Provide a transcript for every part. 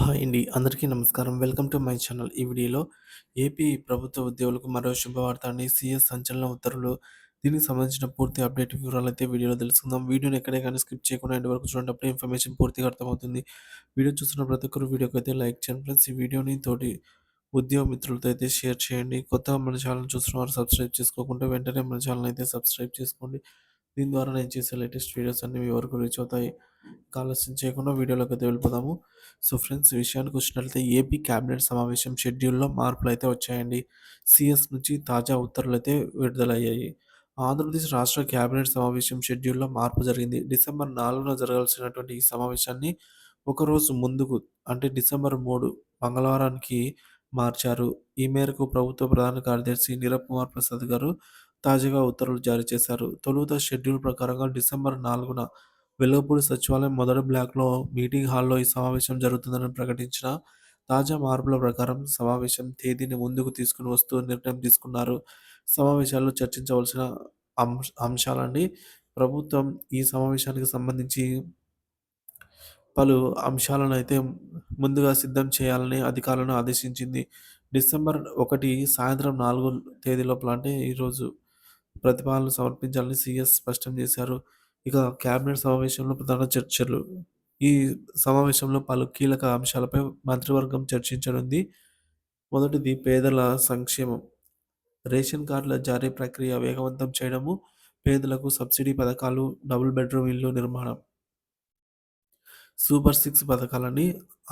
Hi అండి. అందరికీ నమస్కారం. Welcome to my channel. ఈ వీడియోలో ఏపీ ప్రభుత్వ ఉద్యోగులకు మరో శుభవార్త అండి. సీఎస్ సంచలన ఉత్తర్వులు. దీనికి సంబంధించిన పూర్తి అప్డేట్ వివరాలైతే వీడియోలో తెలుసుకుందాం. వీడియోని ఎక్కడే కానీ స్కిప్ చేయకుండా ఎండ్ వరకు చూడండి. అప్పుడే ఇన్ఫర్మేషన్ పూర్తిగా అర్థమవుతుంది. వీడియో చూస్తున్న ప్రతి ఒక్కరు వీడియోకైతే లైక్ చేయండి ఫ్రెండ్స్. ఈ వీడియోని తోటి ఉద్యోగ మిత్రులతో అయితే షేర్ చేయండి. కొత్తగా మన ఛానల్ చూస్తున్న వారు సబ్స్క్రైబ్ చేసుకోకుంటే వెంటనే మన ఛానల్ అయితే సబ్స్క్రైబ్ చేసుకోండి. దీని ద్వారా నేను చేసే లేటెస్ట్ వీడియోస్ అన్నీ మీ వరకు రీచ్ అవుతాయి. ఇక ఆలస్యం చేయకుండా వీడియోలోకైతే వెళ్ళిపోదాము. సో ఫ్రెండ్స్, విషయానికి వచ్చినట్లయితే ఏపీ క్యాబినెట్ సమావేశం షెడ్యూల్‌లో మార్పులైతే వచ్చాయండి. సీఎస్ నుంచి తాజా ఉత్తర్వులైతే విడుదలయ్యాయి. ఆంధ్రప్రదేశ్ రాష్ట్ర క్యాబినెట్ సమావేశం షెడ్యూల్‌లో మార్పు జరిగింది. డిసెంబర్ 4న జరగాల్సినటువంటి ఈ సమావేశాన్ని ఒకరోజు ముందుకు, అంటే డిసెంబర్ 3 మంగళవారానికి మార్చారు. ఈ మేరకు ప్రభుత్వ ప్రధాన కార్యదర్శి నీరబ్ కుమార్ ప్రసాద్ గారు తాజాగా ఉత్తర్వులు జారీ చేశారు. తొలుత షెడ్యూల్ ప్రకారంగా డిసెంబర్ 4న వెల్లగపూడి సచివాలయం మొదటి బ్లాక్‌లో మీటింగ్ హాల్‌లో ఈ సమావేశం జరుగుతుందని ప్రకటించిన తాజా మార్పుల ప్రకారం సమావేశం తేదీని ముందుకు తీసుకొని వస్తూ నిర్ణయం తీసుకున్నారు. సమావేశాల్లో చర్చించవలసిన అంశాలండి. ప్రభుత్వం ఈ సమావేశానికి సంబంధించి పలు అంశాలనైతే ముందుగా సిద్ధం చేయాలని అధికారులను ఆదేశించింది. డిసెంబర్ 1 సాయంత్రం 4 తేదీ లోపల, అంటే ఈరోజు ప్రతిపాదనలు సమర్పించాలని సీఎస్ స్పష్టం చేశారు. ఇక కేబినెట్ సమావేశంలో ప్రధాన చర్చలు. ఈ సమావేశంలో పలు కీలక అంశాలపై మంత్రివర్గం చర్చించనుంది. మొదటిది పేదల సంక్షేమం. రేషన్ కార్డుల జారీ ప్రక్రియ వేగవంతం చేయడము, పేదలకు సబ్సిడీ పథకాలు, డబుల్ బెడ్‌రూమ్ ఇల్లు నిర్మాణం, సూపర్ సిక్స్ పథకాలని,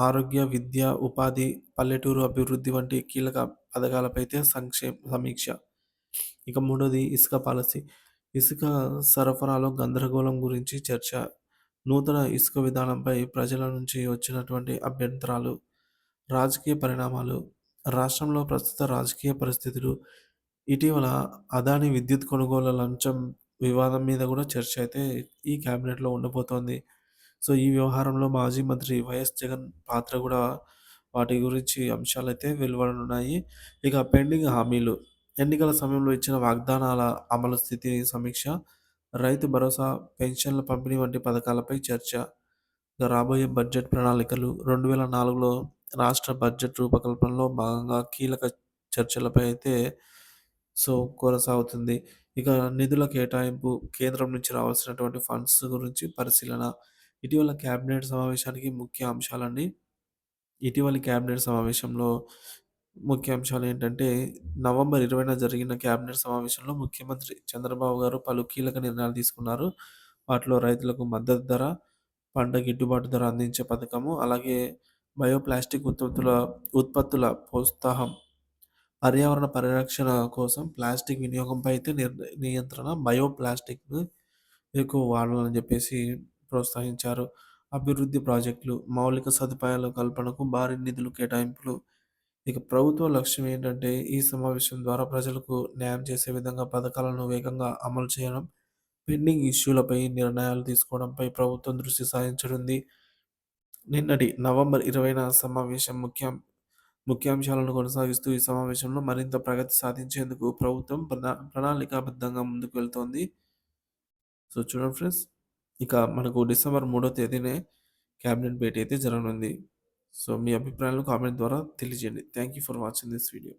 ఆరోగ్య, విద్య, ఉపాధి, పల్లెటూరు అభివృద్ధి వంటి కీలక పథకాలపై అయితే సమీక్ష. ఇక మూడోది ఇసుక పాలసీ. ఇసుక సరఫరాలో గందరగోళం గురించి చర్చ. నూతన ఇసుక విధానంపై ప్రజల నుంచి వచ్చినటువంటి అభ్యంతరాలు. రాజకీయ పరిణామాలు. రాష్ట్రంలో ప్రస్తుత రాజకీయ పరిస్థితులు. ఇటీవల అదానీ విద్యుత్ కొనుగోలు లంచం వివాదం మీద కూడా చర్చ అయితే ఈ కేబినెట్‌లో ఉండబోతోంది. సో, ఈ వ్యవహారంలో మాజీ మంత్రి వైఎస్ జగన్ పాత్ర కూడా, వాటి గురించి అంశాలైతే వెలువడనున్నాయి. ఇక పెండింగ్ హామీలు. ఎన్నికల సమయంలో ఇచ్చిన వాగ్దానాల అమలు స్థితి సమీక్ష. రైతు భరోసా, పెన్షన్ల పంపిణీ వంటి పథకాలపై చర్చ. ఇక రాబోయే బడ్జెట్ ప్రణాళికలు. 2004లో రాష్ట్ర బడ్జెట్ రూపకల్పనలో భాగంగా కీలక చర్చలపై అయితే కొనసాగుతుంది. ఇక నిధుల కేటాయింపు, కేంద్రం నుంచి రావాల్సినటువంటి ఫండ్స్ గురించి పరిశీలన. ఇటీవల కేబినెట్ సమావేశానికి ముఖ్య అంశాలండి. ఇటీవలి కేబినెట్ సమావేశంలో ముఖ్య అంశాలేంటంటే, నవంబర్ 20న జరిగిన కేబినెట్ సమావేశంలో ముఖ్యమంత్రి చంద్రబాబు గారు పలు కీలక నిర్ణయాలు తీసుకున్నారు. వాటిలో రైతులకు మద్దతు ధర, పంట గిట్టుబాటు ధర అందించే పథకము, అలాగే బయోప్లాస్టిక్ ఉత్పత్తుల ప్రోత్సాహం, పర్యావరణ పరిరక్షణ కోసం ప్లాస్టిక్ వినియోగంపై అయితే నియంత్రణ, బయోప్లాస్టిక్‌ను ఎక్కువ వాడాలని జెప్పేసి ప్రోత్సహించారు. అభివృద్ధి ప్రాజెక్టులు, మౌలిక సదుపాయాల కల్పనకు భారీ నిధులు కేటాయింపులు. ఇక ప్రభుత్వ లక్ష్యం ఏంటంటే, ఈ సమావేశం ద్వారా ప్రజలకు న్యాయం చేసే విధంగా పథకాలను వేగంగా అమలు చేయడం, పెండింగ్ ఇష్యూలపై నిర్ణయాలు తీసుకోవడంపై ప్రభుత్వం దృష్టి సారించనుంది. నిన్నటి నవంబర్ 20న సమావేశం ముఖ్యాంశాలను కొనసాగిస్తూ ఈ సమావేశంలో మరింత ప్రగతి సాధించేందుకు ప్రభుత్వం ప్రణాళికాబద్ధంగా ముందుకు వెళ్తోంది. సో చూడండి ఫ్రెండ్స్, ఇక మనకు డిసెంబర్ 3వ తేదీనే క్యాబినెట్ భేటీ అయితే జరగనుంది. సో మీ అభిప్రాయాలను కామెంట్ ద్వారా తెలియజేయండి. Thank you for watching this video.